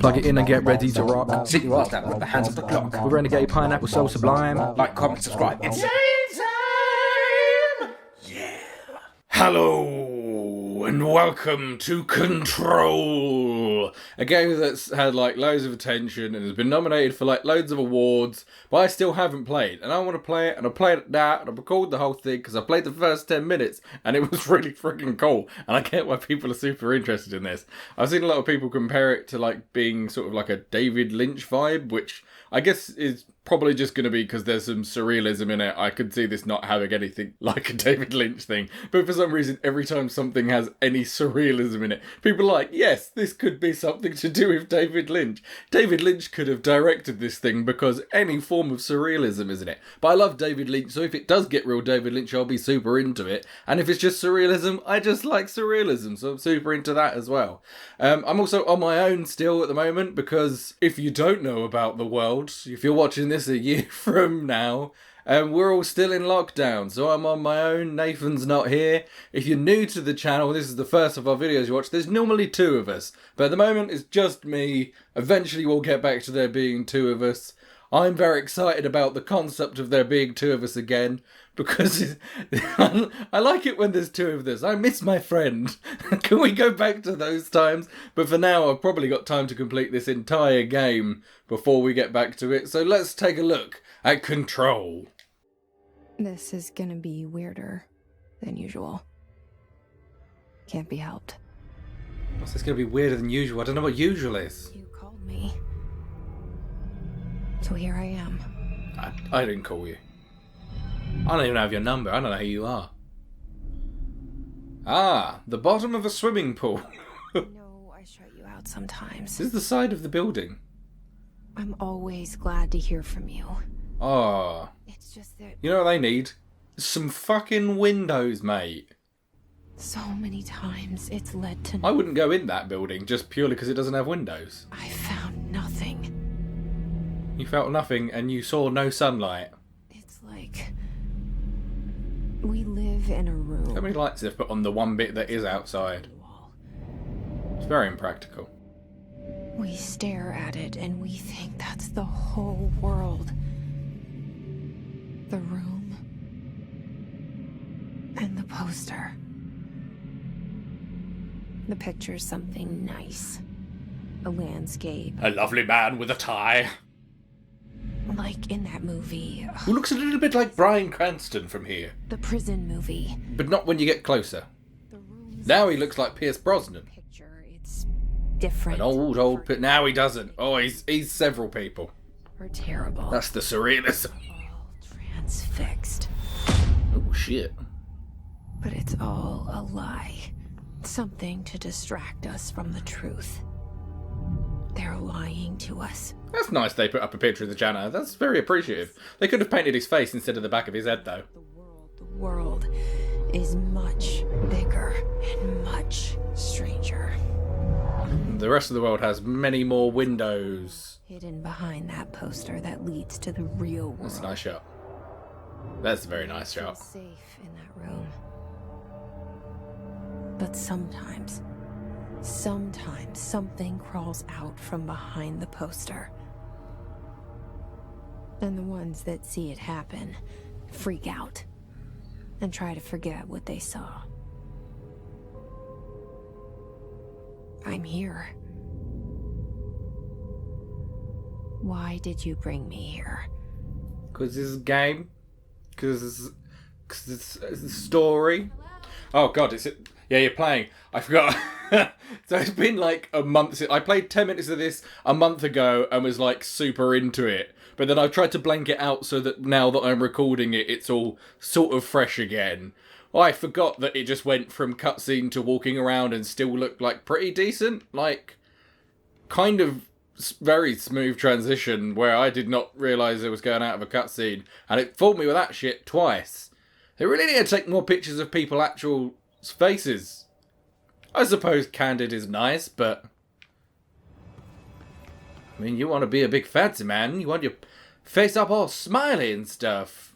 Plug it in and get ready to rock. Sit you all down with the hands of the clock. With Renegade Pineapple so sublime. Like, comment, subscribe. It's time! Yeah. Hello and welcome to Control, a game that's had like loads of attention and has been nominated for like loads of awards, but I still haven't played. And I want to play it, and I played it now, and I recorded the whole thing because I played the first 10 minutes, and it was really freaking cool. And I get why people are super interested in this. I've seen a lot of people compare it to like being sort of like a David Lynch vibe, which I guess is probably just going to be because there's some surrealism in it. I could see this not having anything like a David Lynch thing. But for some reason, every time something has any surrealism in it, people are like, yes, this could be something to do with David Lynch. David Lynch could have directed this thing because any form of surrealism is in it. But I love David Lynch, so if it does get real David Lynch, I'll be super into it. And if it's just surrealism, I just like surrealism, so I'm super into that as well. I'm also on my own still at the moment because if you don't know about the world, if you're watching this a year from now, we're all still in lockdown, so I'm on my own. Nathan's not here. If you're new to the channel, this is the first of our videos you watch. There's normally two of us, but at the moment it's just me. Eventually we'll get back to there being two of us. I'm very excited about the concept of there being two of us again, because I like it when there's two of us. I miss my friend. Can we go back to those times? But for now, I've probably got time to complete this entire game before we get back to it. So let's take a look at Control. This is gonna be weirder than usual. Can't be helped. What's this going to be weirder than usual? I don't know what usual is. You called me. So here I am. I didn't call you. I don't even have your number. I don't know who you are. Ah, the bottom of a swimming pool. I know I shut you out sometimes. This is the side of the building. I'm always glad to hear from you. Oh. It's just that You know what they need? Some fucking windows, mate. so many times it's led to... I wouldn't go in that building just purely because it doesn't have windows. I found nothing. You felt nothing and you saw no sunlight. It's like... we live in a room. How many lights they've put on the one bit that is outside? It's very impractical. We stare at it and we think that's the whole world. The room. And the poster. The picture's something nice. A landscape. A lovely man with a tie. Like in that movie. Who looks a little bit like Bryan Cranston from here. The prison movie. But not when you get closer. The room's Now he looks like Pierce Brosnan. picture. It's different. An old pit. Now he doesn't. Oh, he's several people. Or terrible. That's the surrealism. all transfixed. Oh shit. But it's all a lie. Something to distract us from the truth. They're lying to us. That's nice they put up a picture of the janitor. That's very appreciative. They could have painted his face instead of the back of his head though. The world is much bigger and much stranger. The rest of the world has many more windows. Hidden behind that poster that leads to the real world. That's a nice shot. That's a very nice Feel shot. safe in that room. But sometimes something crawls out from behind the poster. And the ones that see it happen freak out and try to forget what they saw. I'm here. Why did you bring me here? Because this is a game. Because it's a story. Oh god, yeah, you're playing. I forgot. So it's been like a month since I played 10 minutes of this a month ago and was like super into it. But then I've tried to blank it out so that now that I'm recording it, it's all sort of fresh again. I forgot that it just went from cutscene to walking around and still looked like pretty decent. Like, kind of very smooth transition where I did not realise it was going out of a cutscene. And it fooled me with that shit twice. They really need to take more pictures of people's actual faces. I suppose candid is nice, but... I mean, you want to be a big fancy man. You want your face up all smiley and stuff.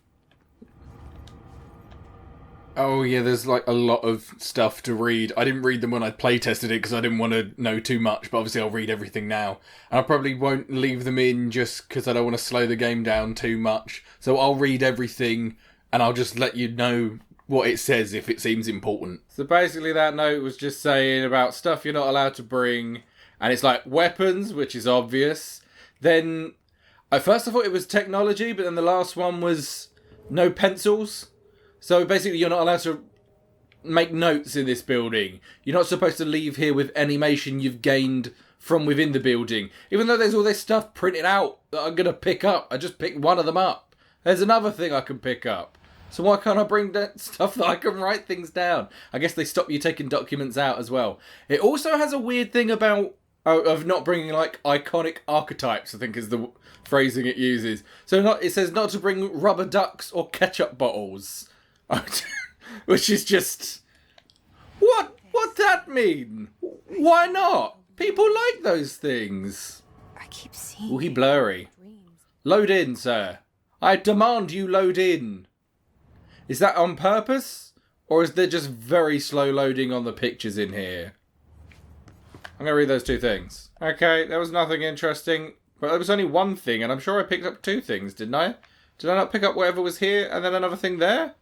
Oh yeah, there's like a lot of stuff to read. I didn't read them when I playtested it because I didn't want to know too much, but obviously I'll read everything now. And I probably won't leave them in just because I don't want to slow the game down too much. So I'll read everything and I'll just let you know what it says if it seems important. So basically that note was just saying about stuff you're not allowed to bring. And it's like weapons, which is obvious. Then, at first I thought it was technology, but then the last one was no pencils. So basically you're not allowed to make notes in this building. You're not supposed to leave here with animation you've gained from within the building. Even though there's all this stuff printed out that I'm going to pick up. I just picked one of them up. There's another thing I can pick up. So why can't I bring that stuff that I can write things down? I guess they stop you taking documents out as well. It also has a weird thing about of not bringing like iconic archetypes, I think is the phrasing it uses. So it says not to bring rubber ducks or ketchup bottles. Which is just... What's that mean? Why not? People like those things. I keep seeing. Oh, he blurry. Load in, sir. I demand you load in. Is that on purpose? Or is there just very slow loading on the pictures in here? I'm going to read those two things. Okay, there was nothing interesting. But there was only one thing, and I'm sure I picked up two things, didn't I? Did I not pick up whatever was here, and then another thing there?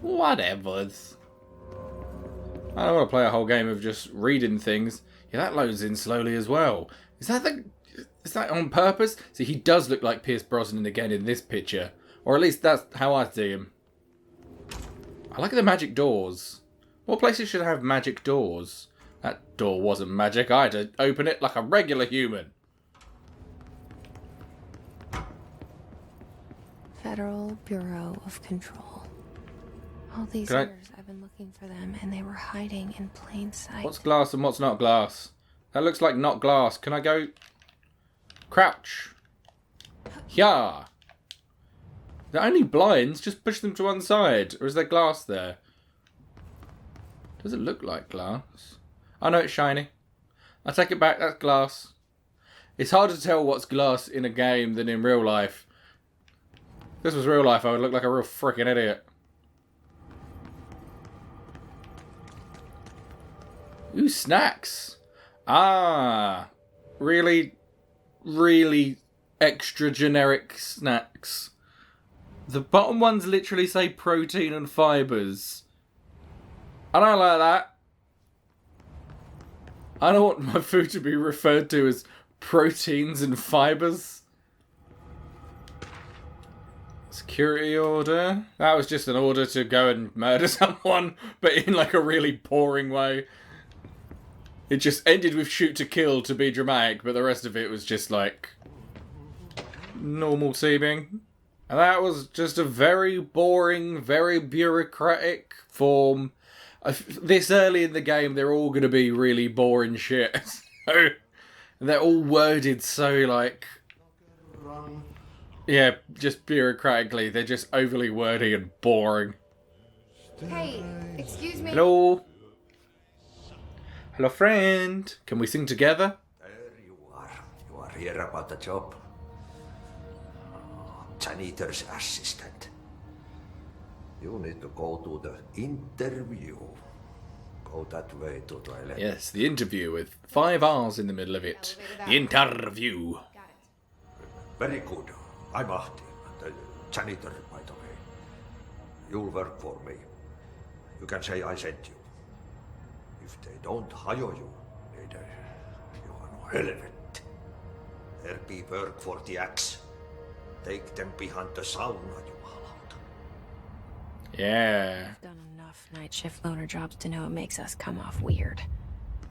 Whatevers. I don't want to play a whole game of just reading things. Yeah, that loads in slowly as well. Is that on purpose? See, he does look like Pierce Brosnan again in this picture. Or at least that's how I see him. I like the magic doors. What places should have magic doors? That door wasn't magic. I had to open it like a regular human. Federal Bureau of Control. All these years I've been looking for them, and they were hiding in plain sight. What's glass and what's not glass? That looks like not glass. Can I go... Crouch. Yeah. They're only blinds. Just push them to one side. Or is there glass there? Does it look like glass? Oh no, it's shiny. I take it back. That's glass. It's hard to tell what's glass in a game than in real life. If this was real life, I would look like a real freaking idiot. Ooh, snacks. Ah, really extra generic snacks. The bottom ones literally say protein and fibres. I don't like that. I don't want my food to be referred to as proteins and fibres. Security order. That was just an order to go and murder someone, but in like a really boring way. It just ended with shoot to kill to be dramatic, but the rest of it was just like normal seeming. And that was just a very boring, very bureaucratic form. This early in the game, they're all going to be really boring shit. So, they're all worded so like... Yeah, just bureaucratically. They're just overly wordy and boring. Hey, excuse me. Hello? Hello, friend. Can we sing together? There you are. You are here about the job. Janitor's assistant. You need to go to the interview. Go that way to toilet. Yes, the interview with 5 R's in the middle of it. The interview. Very good. I'm Ahti, the janitor, by the way. You'll work for me. You can say I sent you. If they don't hire you, you are no relevant. There be work for the axe. Take them behind the sauna, you out. Yeah. I've done enough night shift loner jobs to know it makes us come off weird.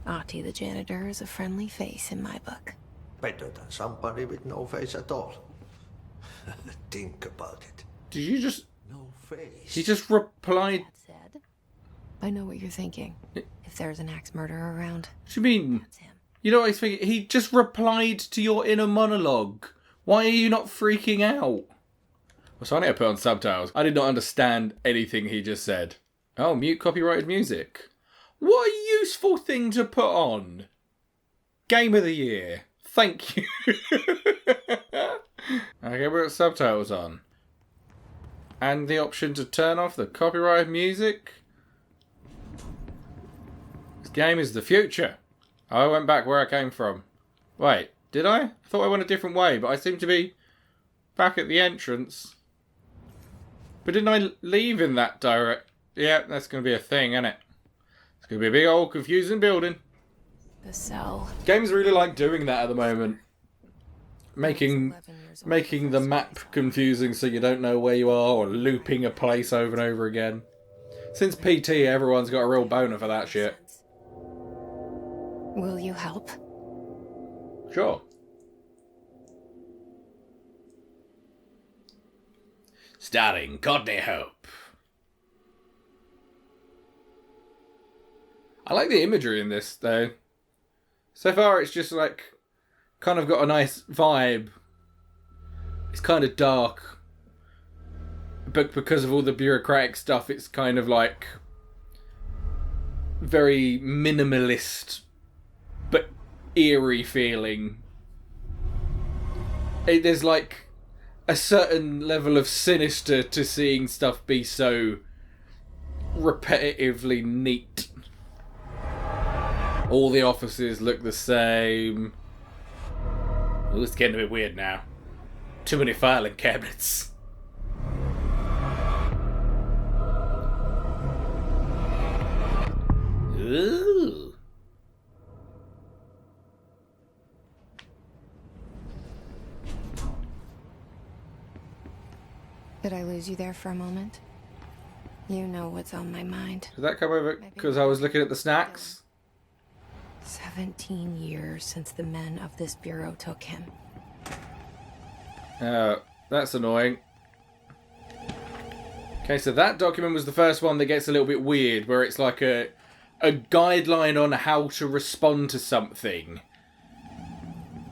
Ahti the janitor is a friendly face in my book. Better than somebody with no face at all. Think about it. Did you just... No face. He just replied... That said, I know what you're thinking. If there's an axe murderer around, What do you mean? that's him. You know what he's thinking? He just replied to your inner monologue. Why are you not freaking out? Well, so I need to put on subtitles. I did not understand anything he just said. Oh, mute copyrighted music. What a useful thing to put on. Game of the year. Thank you. Okay, we've got subtitles on. And the option to turn off the copyrighted music. This game is the future. I went back where I came from. Wait, did I? I thought I went a different way, but I seem to be back at the entrance. But didn't I leave in that direct? Yeah, that's going to be a thing, isn't it? It's going to be a big old confusing building. The cell. Games really like doing that at the moment. Making the map confusing so you don't know where you are, or looping a place over and over again. Since PT, everyone's got a real boner for that shit. Will you help? Sure. Starring Courtney Hope. I like the imagery in this, though. So far, it's just like kind of got a nice vibe. It's kind of dark, but because of all the bureaucratic stuff, it's kind of like very minimalist, but eerie feeling. There's like a certain level of sinister to seeing stuff be so repetitively neat. All the offices look the same. Ooh, it's getting a bit weird now. Too many filing cabinets. Ooh. Did I lose you there for a moment? You know what's on my mind. Did that come over because I was looking at the snacks? 17 years since the men of this bureau took him. That's annoying. Okay, so that document was the first one that gets a little bit weird, where it's like a guideline on how to respond to something.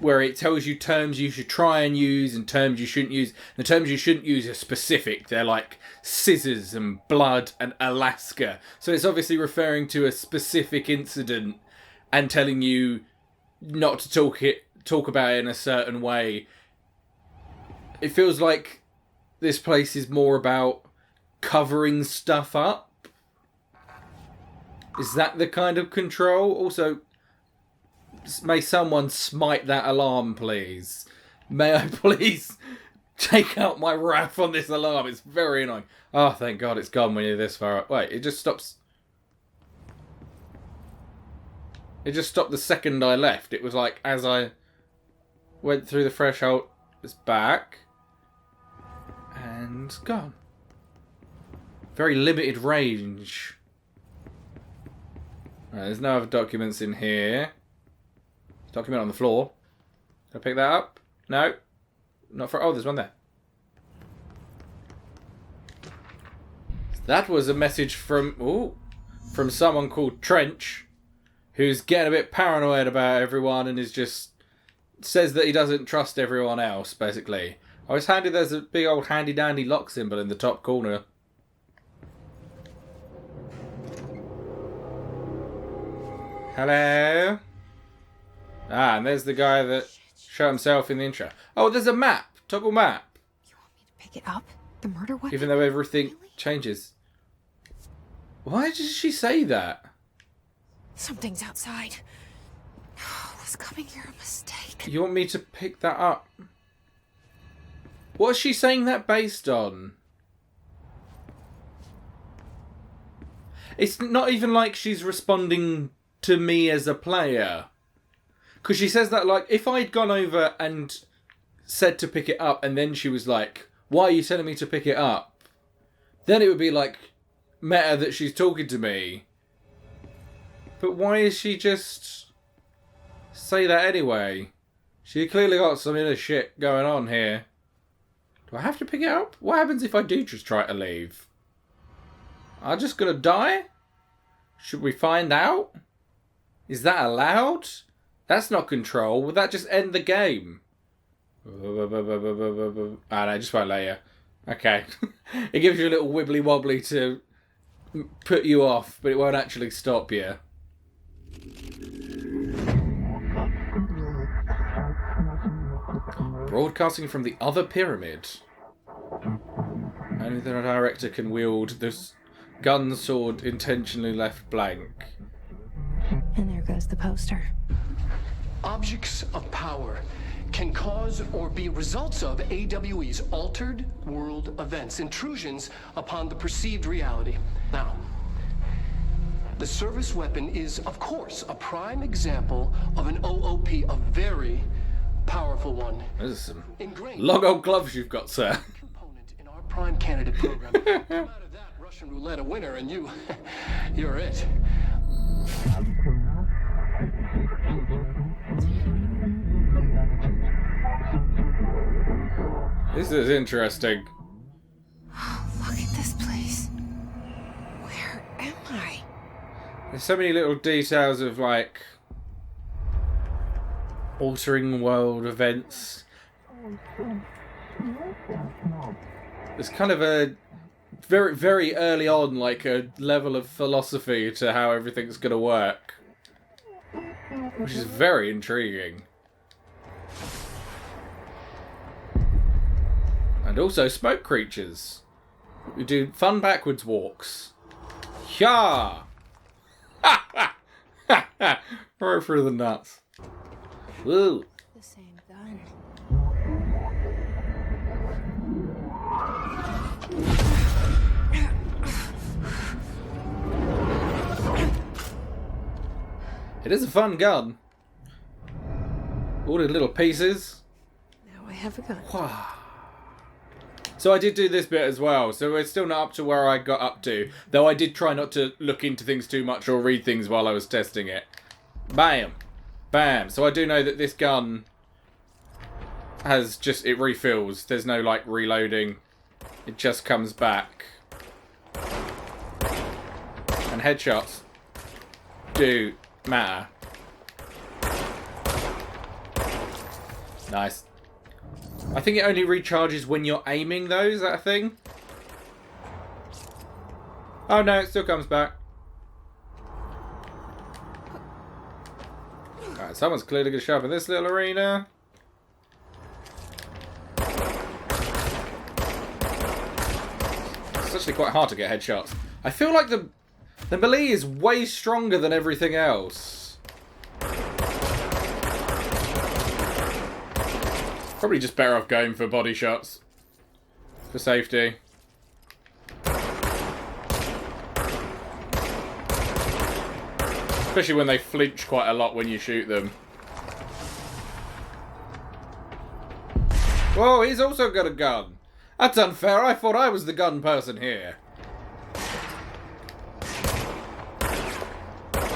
Where it tells you terms you should try and use and terms you shouldn't use. The terms you shouldn't use are specific. They're like scissors and blood and Alaska. So it's obviously referring to a specific incident and telling you not to talk about it in a certain way. It feels like this place is more about covering stuff up. Is that the kind of control? Also, may someone smite that alarm, please? May I please take out my wrath on this alarm? It's very annoying. Oh, thank God it's gone when you're this far up. Wait, it just stops. It just stopped the second I left. It was like as I went through the threshold, it's back. And gone. Very limited range. Right, there's no other documents in here. Document on the floor. Can I pick that up? No. Not for... Oh, there's one there. That was a message from... Ooh. From someone called Trench. Who's getting a bit paranoid about everyone and is just... Says that he doesn't trust everyone else, basically. I was handy there's a big old handy-dandy lock symbol in the top corner. Hello? Ah, and there's the guy that shot himself in the intro. Oh, there's a map. Toggle map. You want me to pick it up? The murder weapon? Even though everything changes. Why did she say that? Something's outside. Was coming here a mistake? You want me to pick that up? What is she saying that based on? It's not even like she's responding to me as a player. Because she says that, like, if I'd gone over and said to pick it up and then she was like, why are you telling me to pick it up? Then it would be, like, meta that she's talking to me. But why is she just say that anyway? She clearly got some inner shit going on here. Do I have to pick it up? What happens if I do just try to leave? I'm just gonna die? Should we find out? Is that allowed? That's not control. Would that just end the game? Ah, no, just won't let you. Okay. It gives you a little wibbly wobbly to put you off, but it won't actually stop you. Broadcasting from the other pyramid. And Only the director can wield this gun sword intentionally left blank. And there goes the poster. Objects of power can cause or be results of AWE's altered world events, intrusions upon the perceived reality. Now, the service weapon is, of course, a prime example of an OOP, a very powerful one. This is some Ingrained long old gloves you've got, sir. component in our prime candidate program. Come out of that Russian roulette a winner, and you're it. This is interesting. Oh, look at this place. Where am I? There's so many little details of, like, altering world events. There's kind of a very, very early on, like, a level of philosophy to how everything's going to work. Which is very intriguing. And also smoke creatures. We do fun backwards walks. Hyah! Ha ha! Ha ha! Right through the nuts. Woo! The same gun. It is a fun gun. All the little pieces. Now I have a gun. So I did do this bit as well, so we're still not up to where I got up to, though I did try not to look into things too much or read things while I was testing it. Bam! Bam! So I do know that this gun has just, it refills. There's no, like, reloading. It just comes back. And headshots do matter. Nice. I think it only recharges when you're aiming, though. Is that a thing? Oh, no, it still comes back. Alright, someone's clearly going to show up in this little arena. It's actually quite hard to get headshots. I feel like the melee is way stronger than everything else. Probably just better off going for body shots. For safety. Especially when they flinch quite a lot when you shoot them. Whoa, he's also got a gun. That's unfair. I thought I was the gun person here.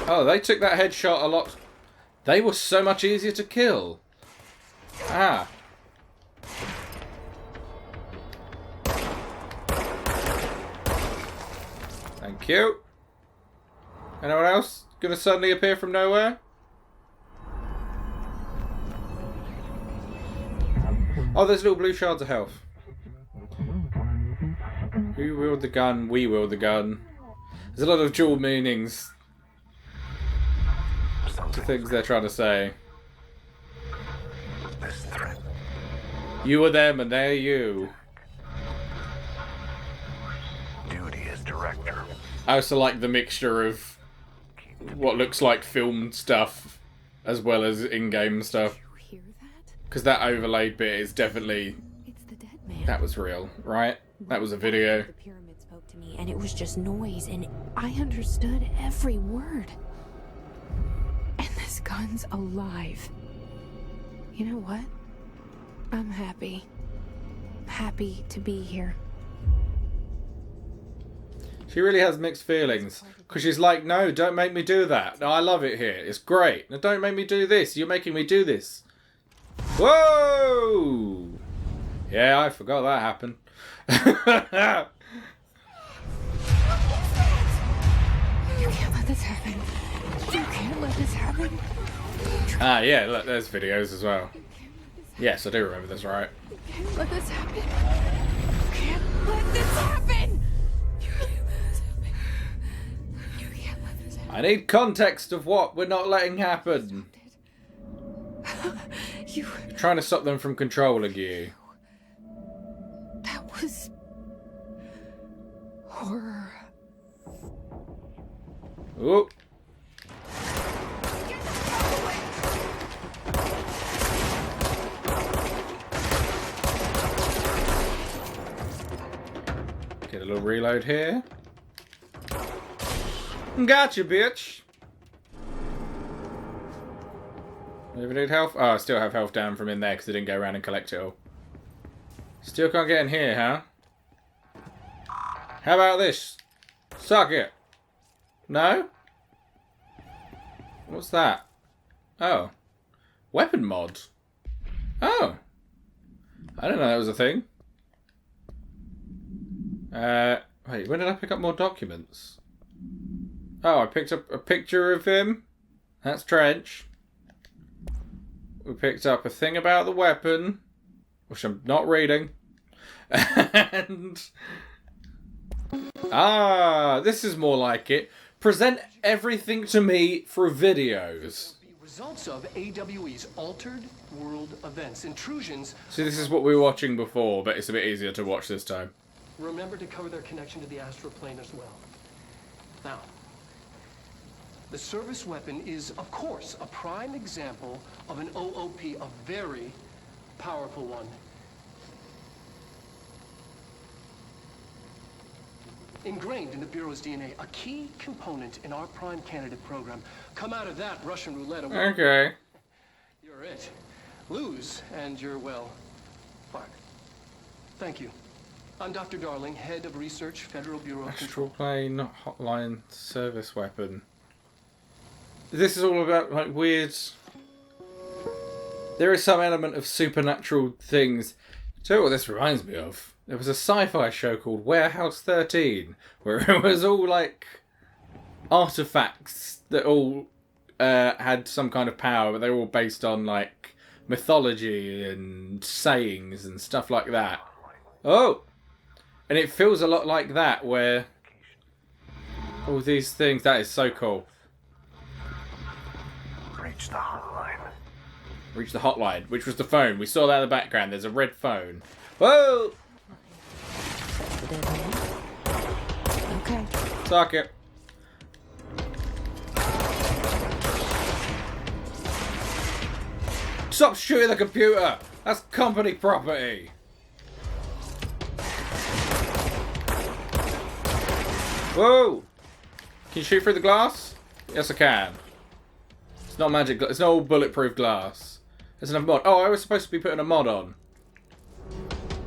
Oh, they took that headshot a lot. They were so much easier to kill. Ah. Thank you. Anyone else gonna suddenly appear from nowhere? Oh, there's little blue shards of health. Who wield the gun? We wield the gun. There's a lot of dual meanings to things they're trying to say. You are them and they're you. Duty as director. I also like the mixture of what looks like filmed stuff as well as in-game stuff. You hear that? Because that overlaid bit is definitely... It's the dead man. That was real, right? That was a video. The pyramid spoke to me, and it was just noise, and I understood every word. And this gun's alive. You know what? I'm happy. Happy to be here. She really has mixed feelings. Because she's like, no, don't make me do that. No, I love it here. It's great. No, don't make me do this. You're making me do this. Whoa! Yeah, I forgot that happened. You can't let this happen. You can't let this happen. Ah, yeah, look, there's videos as well. Yes, I do remember this, right? You can't let this happen. You can't let this happen. You can't let this happen. You can't let this happen. I need context of what we're not letting happen. You... Trying to stop them from controlling you. That was... horror. Oh. Get a little reload here. Gotcha, bitch. Ever need health? Oh, I still have health down from in there because I didn't go around and collect it all. Still can't get in here, huh? How about this? Suck it. No? What's that? Oh. Weapon mod. Oh. I didn't know that was a thing. Wait, when did I pick up more documents? Oh, I picked up a picture of him. That's Trench. We picked up a thing about the weapon, which I'm not reading. And... this is more like it. Present everything to me through videos. Results of AWE's altered world events, intrusions. See, this is what we were watching before, but it's a bit easier to watch this time. Remember to cover their connection to the astral plane as well. Now, the service weapon is, of course, a prime example of an OOP, a very powerful one. Ingrained in the Bureau's DNA, a key component in our prime candidate program. Come out of that Russian roulette. Okay. You're it. Lose, and you're, well, fired. Thank you. I'm Dr. Darling, head of research, Federal Bureau of Control. Astral plane hotline service weapon. This is all about, like, weird... There is some element of supernatural things. Tell you what this reminds me of? There was a sci-fi show called Warehouse 13, where it was all, like, artifacts that all had some kind of power, but they were all based on, like, mythology and sayings and stuff like that. Oh! And it feels a lot like that, where all these things... That is so cool. Reach the hotline. Reach the hotline, which was the phone. We saw that in the background. There's a red phone. Whoa! Okay. Suck it. Stop shooting the computer! That's company property! Whoa! Can you shoot through the glass? Yes, I can. It's not magic. It's not all bulletproof glass. There's another mod. Oh, I was supposed to be putting a mod on.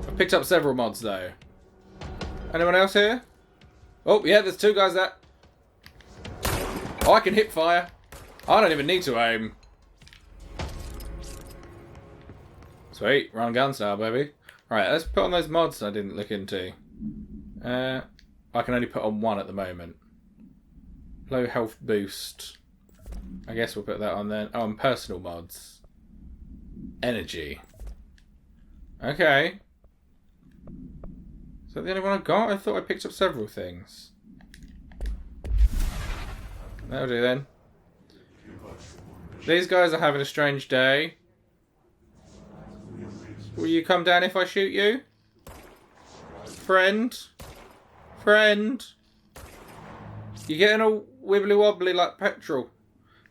I picked up several mods, though. Anyone else here? Oh, yeah, there's two guys there. Oh, I can hip fire. I don't even need to aim. Sweet. Run gun style, baby. Right, let's put on those mods I didn't look into. I can only put on one at the moment. Low health boost. I guess we'll put that on then. Oh, and personal mods. Energy. Okay. Is that the only one I got? I thought I picked up several things. That'll do then. These guys are having a strange day. Will you come down if I shoot you? Friend? Friend? You're getting all wibbly wobbly like petrol.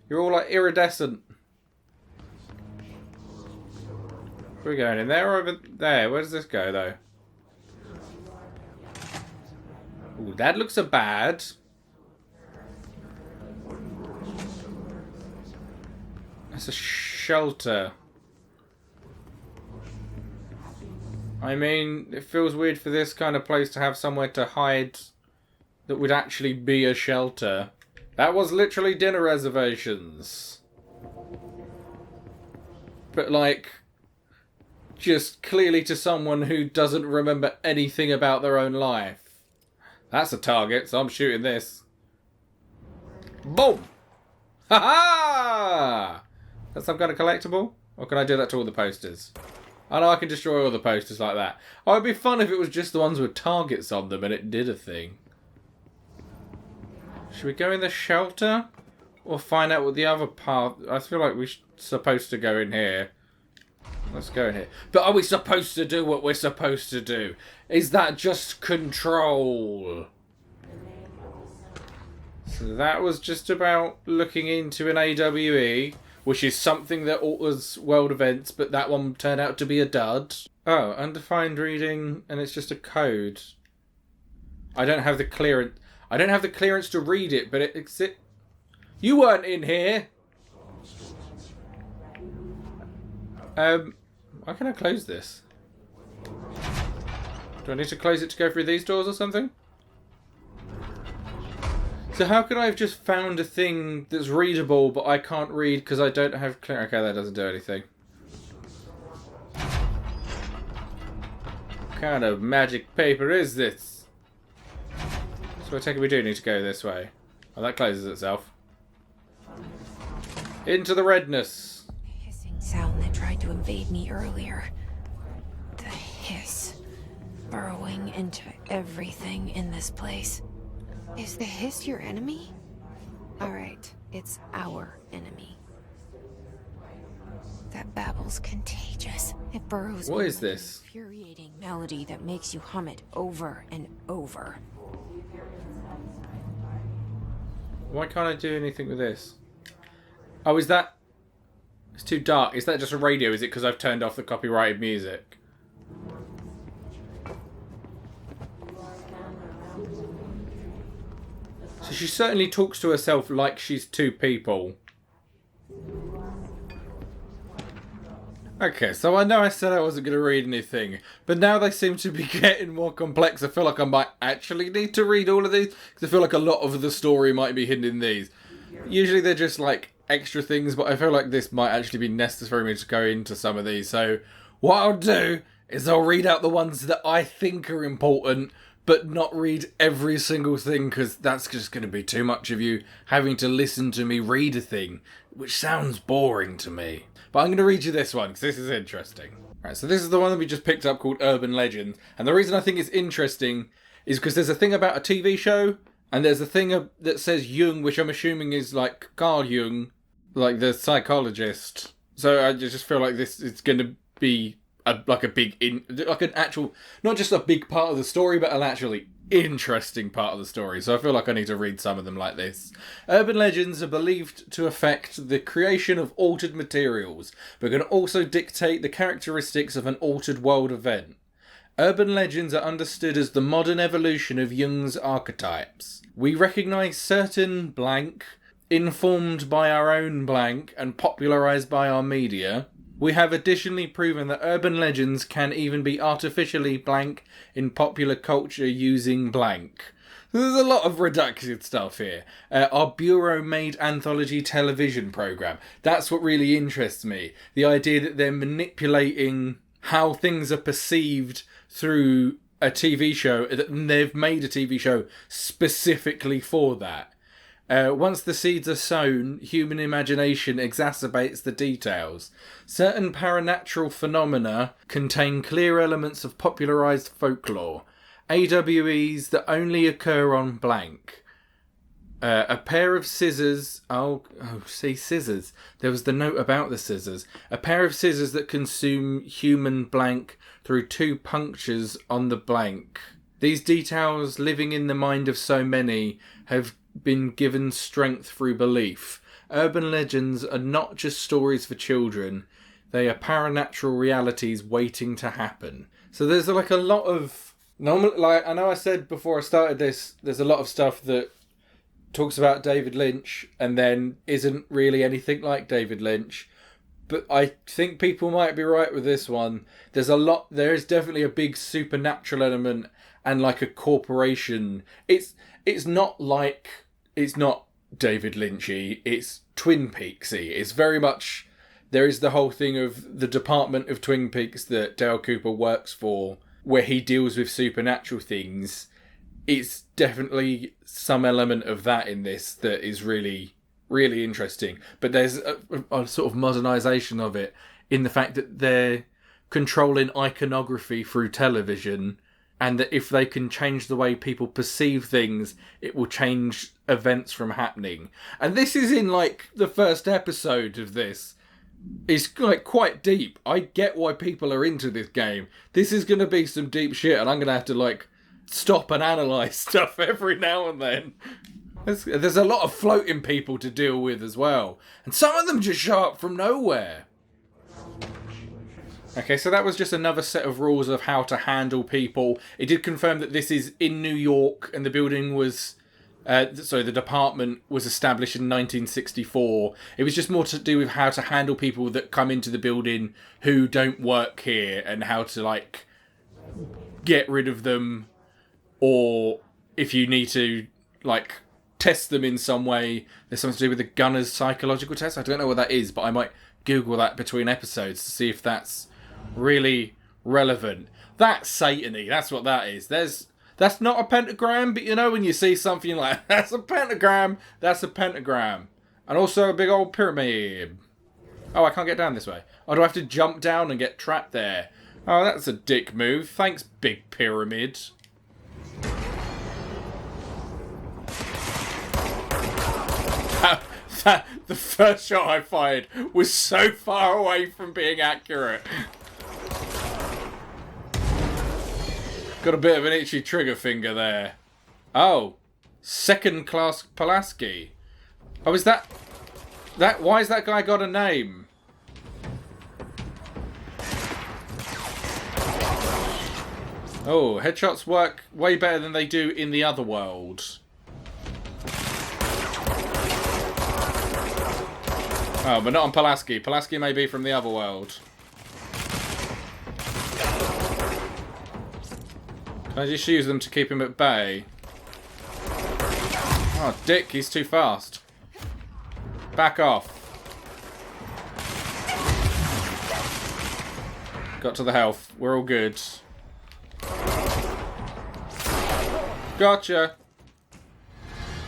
You're all like iridescent. Where are we going? In there or over there? Where does this go though? Ooh, that looks a bad. That's a shelter. I mean, it feels weird for this kind of place to have somewhere to hide that would actually be a shelter. That was literally dinner reservations. But like, just clearly to someone who doesn't remember anything about their own life. That's a target, so I'm shooting this. Boom! Ha ha! That's some kind of collectible? Or can I do that to all the posters? I know I can destroy all the posters like that. Oh, it'd be fun if it was just the ones with targets on them and it did a thing. Should we go in the shelter? Or find out what the other part... I feel like we're supposed to go in here. Let's go in here. But are we supposed to do what we're supposed to do? Is that just control? So that was just about looking into an AWE, which is something that alters world events, but that one turned out to be a dud. Oh, undefined reading, and it's just a code. I don't have the clearance. I don't have the clearance to read it, but it's it. You weren't in here. Why can I close this? Do I need to close it to go through these doors or something? So how could I have just found a thing that's readable, but I can't read because I don't have clear... Okay, that doesn't do anything. What kind of magic paper is this? So I take it we do need to go this way. Oh, that closes itself. Into the redness. Hissing sound that tried to invade me earlier. The hiss. Burrowing into everything in this place. Is the hiss your enemy? Alright, it's our enemy. That babble's contagious. It burrows. What is in this? An infuriating melody that makes you hum it over and over. Why can't I do anything with this? Oh, is that... It's too dark. Is that just a radio? Is it because I've turned off the copyrighted music? So she certainly talks to herself like she's two people. Okay, so I know I said I wasn't going to read anything, but now they seem to be getting more complex. I feel like I might actually need to read all of these, because I feel like a lot of the story might be hidden in these. Usually they're just like extra things, but I feel like this might actually be necessary for me to go into some of these. So what I'll do is I'll read out the ones that I think are important, but not read every single thing, because that's just going to be too much of you having to listen to me read a thing, which sounds boring to me. But I'm going to read you this one, because this is interesting. Right, so this is the one that we just picked up called Urban Legends. And the reason I think it's interesting is because there's a thing about a TV show, and there's a thing that says Jung, which I'm assuming is like Carl Jung, like the psychologist. So I just feel like this is going to be like an actual, not just a big part of the story, but an actually interesting part of the story. So I feel like I need to read some of them like this. Urban legends are believed to affect the creation of altered materials, but can also dictate the characteristics of an altered world event. Urban legends are understood as the modern evolution of Jung's archetypes. We recognise certain blank, informed by our own blank, and popularised by our media. We have additionally proven that urban legends can even be artificially blank in popular culture using blank. There's a lot of reductive stuff here. Our Bureau-made anthology television programme. That's what really interests me. The idea that they're manipulating how things are perceived through a TV show. They've made a TV show specifically for that. Once the seeds are sown, human imagination exacerbates the details. Certain paranatural phenomena contain clear elements of popularised folklore. AWEs that only occur on blank. A pair of scissors... see, scissors. There was the note about the scissors. A pair of scissors that consume human blank through 2 punctures on the blank. These details, living in the mind of so many, have been given strength through belief. Urban legends are not just stories for children. They are paranatural realities waiting to happen. So there's like a lot of... I know I said before I started this, there's a lot of stuff that talks about David Lynch and then isn't really anything like David Lynch. But I think people might be right with this one. There is definitely a big supernatural element and like a corporation. It's not David Lynchy, it's Twin Peaksy. It's very much, there is the whole thing of the department of Twin Peaks that Dale Cooper works for, where he deals with supernatural things. It's definitely some element of that in this that is really, really interesting. But there's a sort of modernisation of it in the fact that they're controlling iconography through television, and that if they can change the way people perceive things, it will change events from happening. And this is in like the first episode of this. It's like quite deep. I get why people are into this game. This is going to be some deep shit, and I'm going to have to like stop and analyse stuff every now and then. There's a lot of floating people to deal with as well. And some of them just show up from nowhere. Okay, so that was just another set of rules of how to handle people. It did confirm that this is in New York and the building was... the department was established in 1964. It was just more to do with how to handle people that come into the building who don't work here and how to, like, get rid of them, or if you need to, like, test them in some way. There's something to do with the gunner's psychological test. I don't know what that is, but I might Google that between episodes to see if that's really relevant. That's Satan-y. That's what that is. That's not a pentagram, but you know when you see something like, that's a pentagram, that's a pentagram. And also a big old pyramid. Oh, I can't get down this way. Oh, do I have to jump down and get trapped there? Oh, that's a dick move. Thanks, big pyramid. The first shot I fired was so far away from being accurate. Got a bit of an itchy trigger finger there. Oh, second class Pulaski. Oh, is that... Why has that guy got a name? Oh, headshots work way better than they do in the other world. Oh, but not on Pulaski. Pulaski may be from the other world. Can I just use them to keep him at bay? Oh, dick, he's too fast. Back off. Got to the health. We're all good. Gotcha.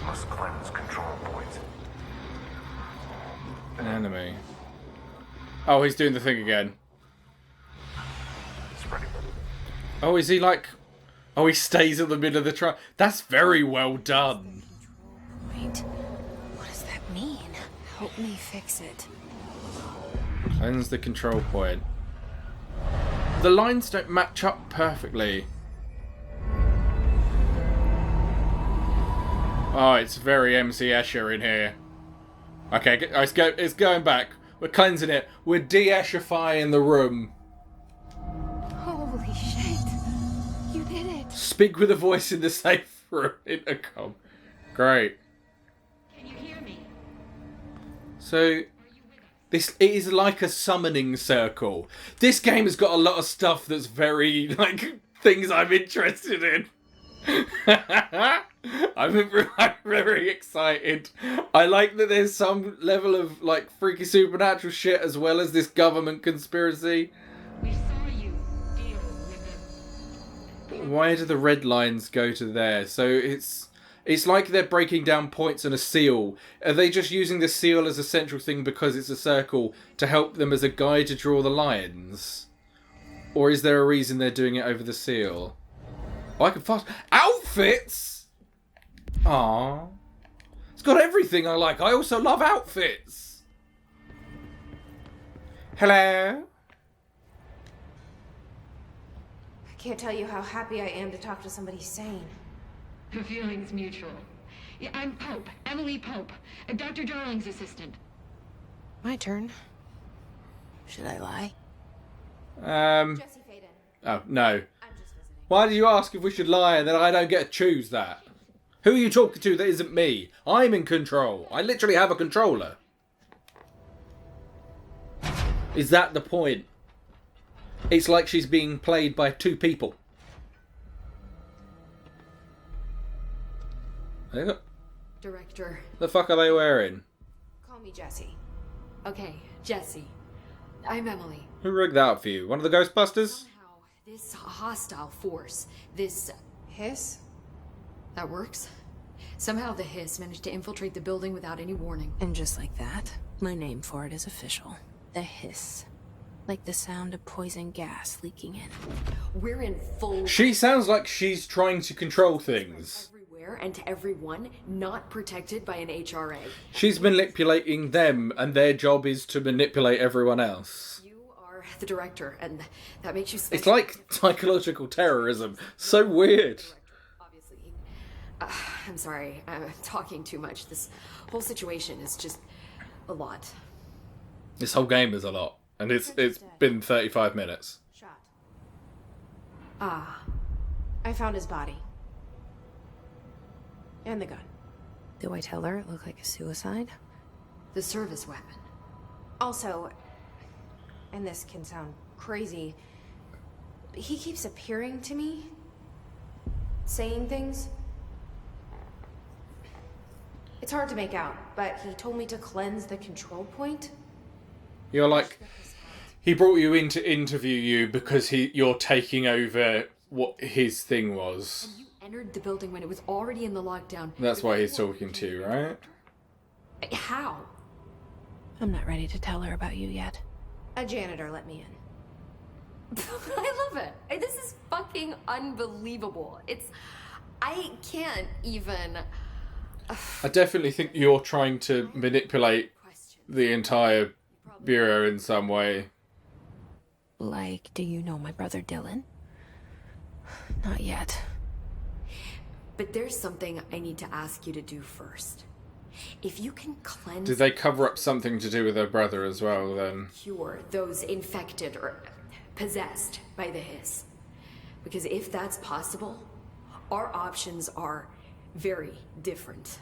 Must cleanse control point. An enemy. Oh, he's doing the thing again. It's ready. Oh, is he like... Oh, he stays in the middle of the trial. That's very well done. Wait, what does that mean? Help me fix it. Cleanse the control point. The lines don't match up perfectly. Oh, it's very MC Escher in here. Okay, it's going back. We're cleansing it. We're de-Escherifying the room. Holy shit. You did it. Speak with a voice in the safe room intercom. Great. Can you hear me? So, it is like a summoning circle. This game has got a lot of stuff that's very, like, things I'm interested in. I'm very excited. I like that there's some level of, like, freaky supernatural shit as well as this government conspiracy. We saw you deal with them. Why do the red lines go to there? So it's like they're breaking down points on a seal. Are they just using the seal as a central thing because it's a circle to help them as a guide to draw the lines? Or is there a reason they're doing it over the seal? Oh, I can fast... Outfits! Aww. It's got everything I like. I also love outfits. Hello? I can't tell you how happy I am to talk to somebody sane. The feeling's mutual. Yeah, I'm Pope, Emily Pope, Dr. Darling's assistant. My turn. Should I lie? Jesse Faden. Oh, no. I'm just visiting. Why do you ask if we should lie and then I don't get to choose that? Who are you talking to that isn't me? I'm in control. I literally have a controller. Is that the point? It's like she's being played by two people. Director. The fuck are they wearing? Call me Jesse. Okay, Jesse. I'm Emily. Who rigged that up for you? One of the Ghostbusters? Somehow, this hostile force, this... Hiss? That works. Somehow the hiss managed to infiltrate the building without any warning. And just like that, my name for it is official. The hiss. Like the sound of poison gas leaking in. We're in full... She sounds like she's trying to control things. Everywhere and to everyone, not protected by an HRA. She's manipulating them and their job is to manipulate everyone else. You are the director, and that makes you special. It's like psychological terrorism. So weird. Obviously. I'm sorry, I'm talking too much. This whole situation is just a lot. This whole game is a lot. And it's been 35 minutes. Shot. Ah. I found his body. And the gun. Do I tell her it looked like a suicide? The service weapon. Also, and this can sound crazy, but he keeps appearing to me, saying things. It's hard to make out, but he told me to cleanse the control point. You're like, he brought you in to interview you because you're taking over what his thing was. And you entered the building when it was already in the lockdown. That's why he's talking to you, right? How? I'm not ready to tell her about you yet. A janitor let me in. I love it. This is fucking unbelievable. I can't even... I definitely think you're trying to manipulate the entire Bureau in some way. Like, do you know my brother Dylan? Not yet. But there's something I need to ask you to do first. If you can cleanse... Did they cover up something to do with her brother as well, then? Cure those infected or possessed by the hiss. Because if that's possible, our options are very different.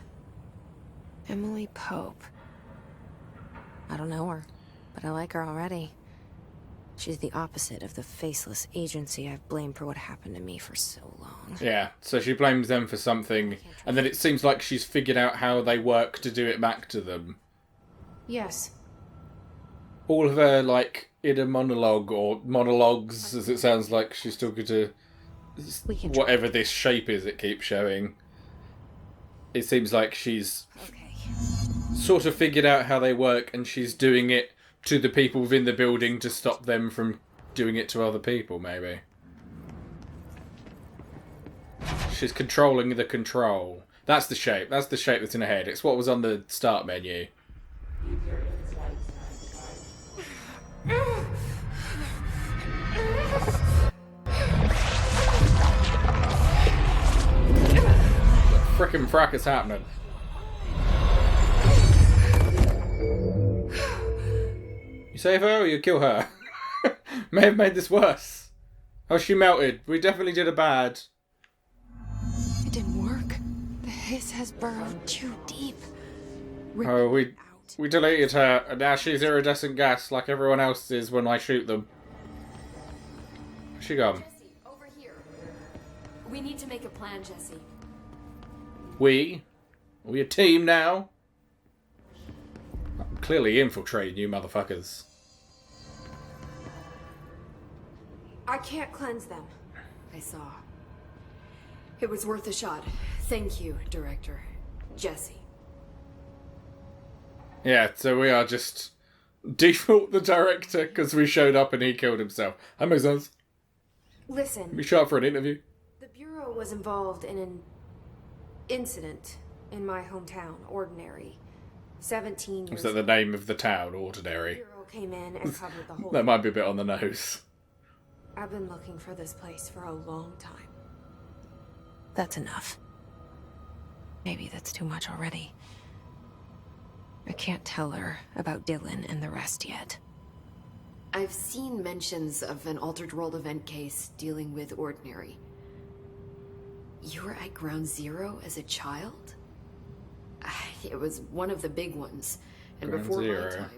Emily Pope. I don't know her, but I like her already. She's the opposite of the faceless agency I've blamed for what happened to me for so long. Yeah, so she blames them for something, and then it seems like she's figured out how they work to do it back to them. Yes. All of her, like, inner monologue, or monologues, as it sounds like she's talking to whatever this shape is it keeps showing. It seems like she's sort of figured out how they work, and she's doing it to the people within the building to stop them from doing it to other people, maybe. She's controlling the control. That's the shape. That's the shape that's in her head. It's what was on the start menu. Frickin' frack is happening. You save her or you kill her? May have made this worse. Oh, she melted. We definitely did a bad. It didn't work. The hiss has burrowed too deep. Oh, we deleted her, and now she's iridescent gas like everyone else is when I shoot them. Where's she gone? Jesse, over here. We need to make a plan, Jesse. We a team now? I'm clearly infiltrating you motherfuckers. I can't cleanse them. I saw. It was worth a shot. Thank you, Director. Jesse. Yeah, so we are just default the director because we showed up and he killed himself. That makes sense. Listen. We shot for an interview. The Bureau was involved in an incident in my hometown, Ordinary. 17 years Was that the name of the town, Ordinary? The Bureau came in and covered the whole That might be a bit on the nose. I've been looking for this place for a long time. That's enough. Maybe that's too much already. I can't tell her about Dylan and the rest yet. I've seen mentions of an Altered World event case dealing with Ordinary. You were at Ground Zero as a child? It was one of the big ones, and Ground before Zero. my time.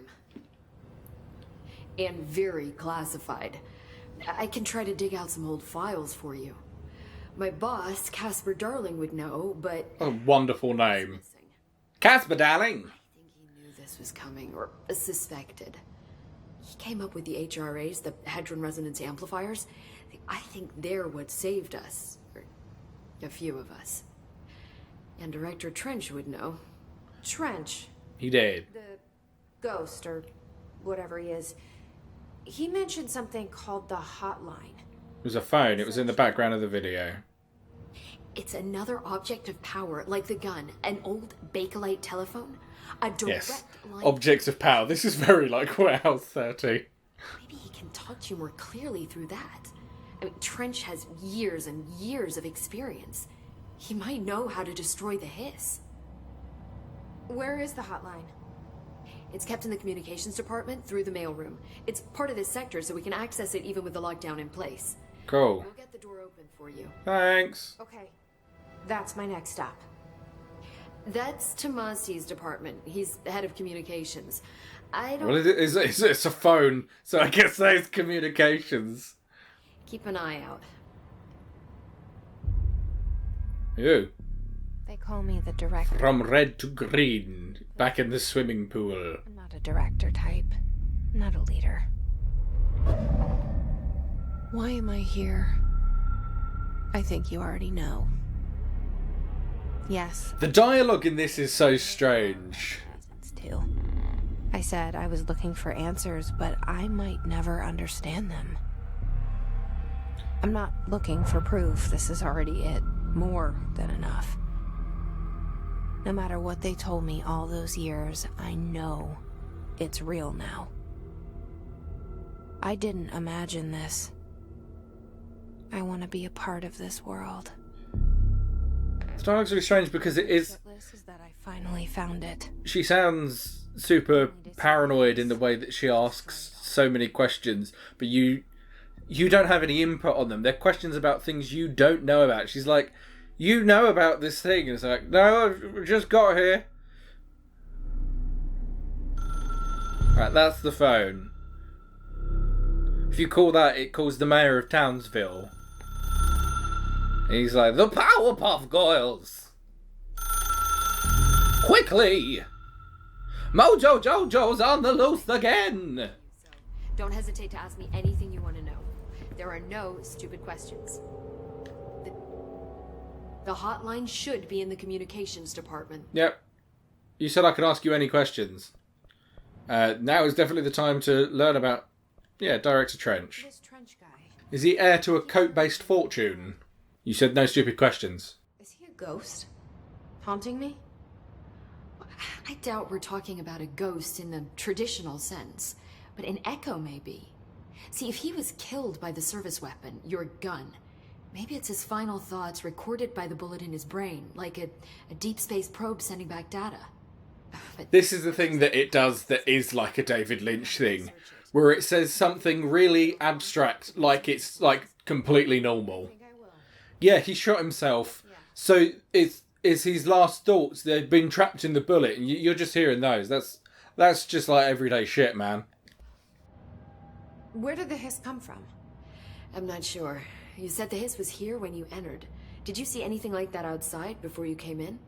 And very classified. I can try to dig out some old files for you. My boss, Casper Darling, would know, but... A wonderful name. Casper Darling! I think he knew this was coming, or suspected. He came up with the HRAs, the Hadron Resonance Amplifiers. I think they're what saved us. Or a few of us. And Director Trench would know. Trench, He did. the ghost, or whatever he is, he mentioned something called the hotline. It was a phone. It was in the background of the video. It's another object of power, like the gun, an old Bakelite telephone, a direct Yes. line. Objects of power. This is very like Warehouse 30. Maybe he can talk to you more clearly through that. I mean, Trench has years and years of experience. He might know how to destroy the hiss. Where is the hotline? It's kept in the communications department through the mailroom. It's part of this sector, so we can access it even with the lockdown in place. Cool. We'll get the door open for you. Thanks. Okay. That's my next stop. That's Tomasi's department. He's the head of communications. I don't... Well, it's a phone, so I guess that's communications. Keep an eye out. Ew. They call me the director. From red to green, back in the swimming pool. I'm not a director type. I'm not a leader. Why am I here? I think you already know. Yes. The dialogue in this is so strange. Too. I said I was looking for answers, but I might never understand them. I'm not looking for proof. This is already it. More than enough. No matter what they told me all those years, I know it's real now. I didn't imagine this. I want to be a part of this world. The dialogue's really strange because it is... Is that I finally found it. She sounds super paranoid in the way that she asks so many questions, but you don't have any input on them. They're questions about things you don't know about. She's like, you know about this thing. And it's like, no, I've just got here. Right, that's the phone. If you call that, it calls the mayor of Townsville. And he's like, the Powerpuff Girls! Quickly! Mojo Jojo's on the loose again! Don't hesitate to ask me anything you want to know. There are no stupid questions. The hotline should be in the communications department. Yep. You said I could ask you any questions. Now is definitely the time to learn about, Director Trench. This Trench guy. Is he heir to a coat-based fortune? You said no stupid questions. Is he a ghost? Haunting me? I doubt we're talking about a ghost in the traditional sense, but an echo maybe. See, if he was killed by the service weapon, your gun, maybe it's his final thoughts recorded by the bullet in his brain, like a deep space probe sending back data. But This is the thing that it does that is like a David Lynch thing, where it says something really abstract, like it's like completely normal. Yeah, he shot himself, so it's his last thoughts. They've been trapped in the bullet, and you're just hearing those. That's just like everyday shit, man. Where did the hiss come from? I'm not sure. You said the hiss was here when you entered. Did you see anything like that outside before you came in?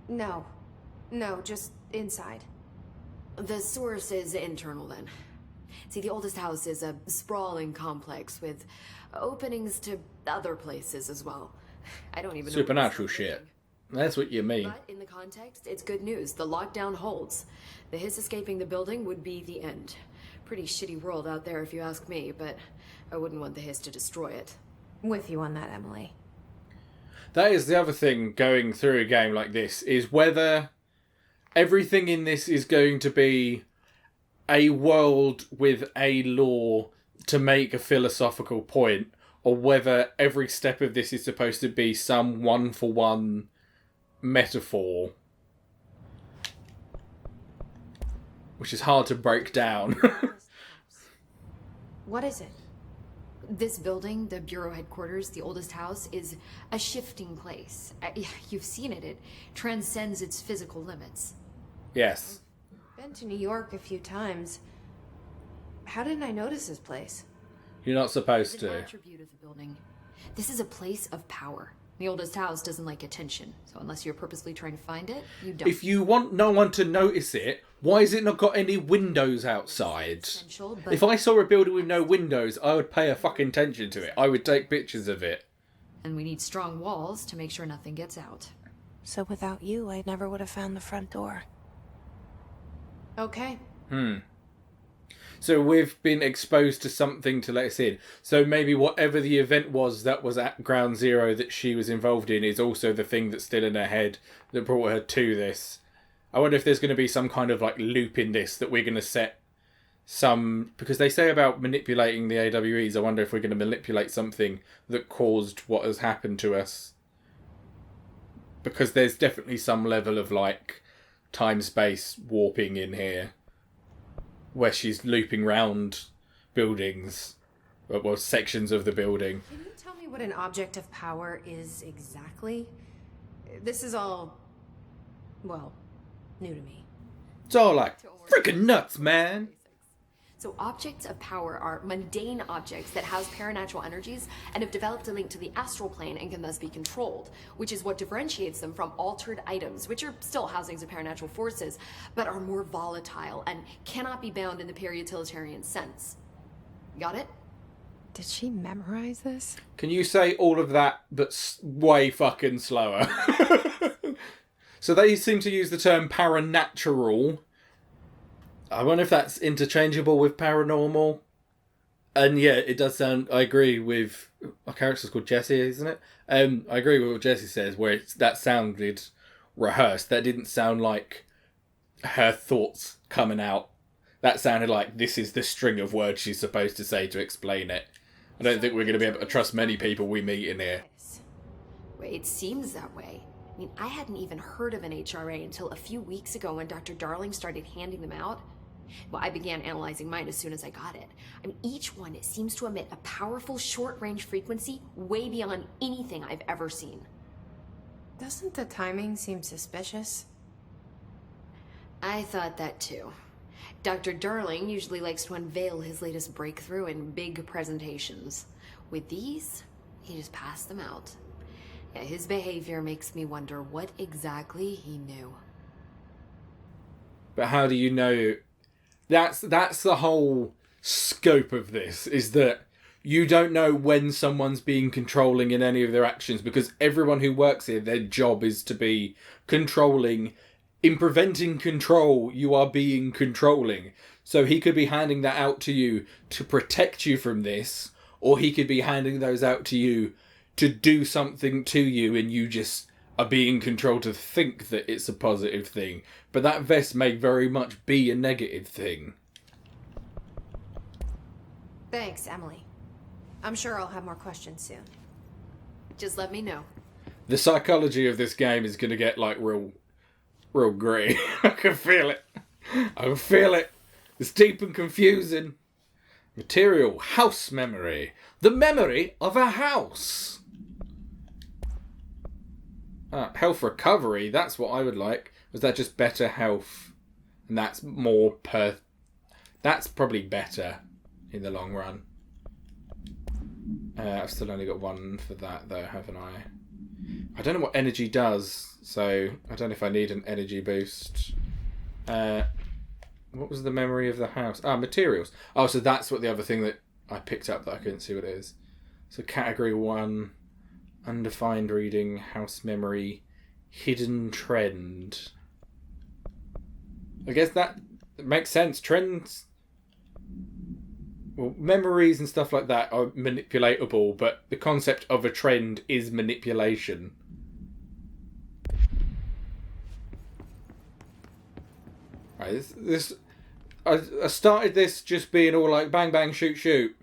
No. No, just inside. The source is internal then. See, the oldest house is a sprawling complex with openings to other places as well. I don't even know. Supernatural shit. That's what you mean. But in the context, it's good news. The lockdown holds. The hiss escaping the building would be the end. Pretty shitty world out there if you ask me, but I wouldn't want the hiss to destroy it. With you on that, Emily. That is the other thing going through a game like this, is whether everything in this is going to be a world with a lore to make a philosophical point, or whether every step of this is supposed to be some one-for-one metaphor. Which is hard to break down. What is it? This building, the Bureau headquarters, the oldest house, is a shifting place. You've seen it. It transcends its physical limits. Yes. Been to New York a few times. How didn't I notice this place? You're not supposed It's an to. attribute of the building. This is a place of power. The oldest house doesn't like attention, so unless you're purposely trying to find it, you don't. If you want no one to notice it, why has it not got any windows outside? Essential, but If I saw a building with no windows, I would pay a fucking attention to it. I would take pictures of it. and we need strong walls to make sure nothing gets out. So without you, I never would have found the front door. Okay. So we've been exposed to something to let us in. So maybe whatever the event was that was at Ground Zero that she was involved in is also the thing that's still in her head that brought her to this. I wonder if there's going to be some kind of like loop in this that we're going to set some... Because they say about manipulating the AWEs, I wonder if we're going to manipulate something that caused what has happened to us because there's definitely some level of like time-space warping in here, where she's looping round buildings, well, sections of the building. Can you tell me what an object of power is exactly? This is all, well, new to me. It's all like freaking nuts, man. So objects of power are mundane objects that house paranatural energies and have developed a link to the astral plane and can thus be controlled, which is what differentiates them from altered items, which are still housings of paranatural forces, but are more volatile and cannot be bound in the pure utilitarian sense. Got it? Did she memorize this? Can you say all of that, but way fucking slower? So they seem to use the term paranatural. I wonder if that's interchangeable with paranormal. And yeah, it does sound... I agree with... Our character's called Jessie, isn't it? I agree with what Jessie says, where that sounded rehearsed. That didn't sound like her thoughts coming out. That sounded like this is the string of words she's supposed to say to explain it. I don't think we're going to be able to trust many people we meet in here. Wait, it seems that way. I mean, I hadn't even heard of an HRA until a few weeks ago when Dr. Darling started handing them out. Well, I began analyzing mine as soon as I got it. I mean, each one seems to emit a powerful short-range frequency way beyond anything I've ever seen. Doesn't the timing seem suspicious? I thought that too. Dr. Darling usually likes to unveil his latest breakthrough in big presentations. With these, he just passed them out. Yeah, his behavior makes me wonder what exactly he knew. But how do you know... That's the whole scope of this, is that you don't know when someone's being controlling in any of their actions, because everyone who works here, their job is to be controlling. In preventing control, you are being controlling. So he could be handing that out to you to protect you from this, or he could be handing those out to you to do something to you, and you just are being controlled to think that it's a positive thing. But that vest may very much be a negative thing. Thanks, Emily. I'm sure I'll have more questions soon. Just let me know. The psychology of this game is going to get like real grey. I can feel it. I can feel it. It's deep and confusing. Material, house memory. The memory of a house. Health recovery, that's what I would like. Was that just better health? And that's more that's probably better in the long run. I've still only got one for that though, haven't I? I don't know what energy does, so I don't know if I need an energy boost. What was the memory of the house? Materials. Oh, so that's what the other thing that I picked up that I couldn't see what it is. So category 1, undefined reading, house memory, hidden trend. I guess that makes sense. Trends... Well, memories and stuff like that are manipulatable, but the concept of a trend is manipulation. Right, I started this just being all like bang bang shoot shoot.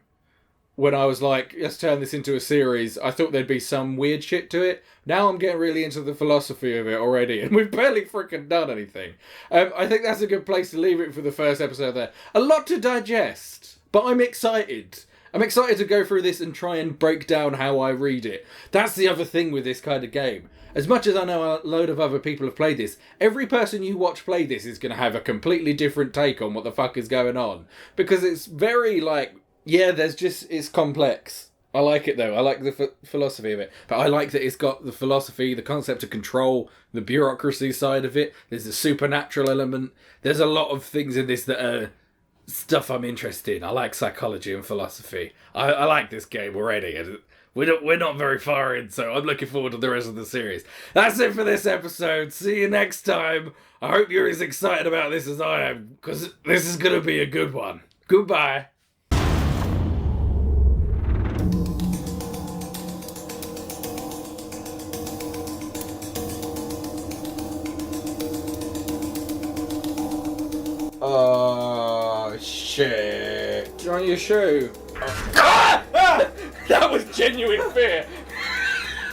When I was like, let's turn this into a series, I thought there'd be some weird shit to it. Now I'm getting really into the philosophy of it already, and we've barely freaking done anything. I think that's a good place to leave it for the first episode there. A lot to digest, but I'm excited. I'm excited to go through this and try and break down how I read it. That's the other thing with this kind of game. As much as I know a load of other people have played this, every person you watch play this is going to have a completely different take on what the fuck is going on. Because it's very like... Yeah, it's complex. I like it though. I like the philosophy of it. But I like that it's got the philosophy, the concept of control, the bureaucracy side of it. There's a supernatural element. There's a lot of things in this that are stuff I'm interested in. I like psychology and philosophy. I like this game already. And we're not very far in, so I'm looking forward to the rest of the series. That's it for this episode. See you next time. I hope you're as excited about this as I am, because this is going to be a good one. Goodbye. Oh, shit. You're on your shoe. That was genuine fear.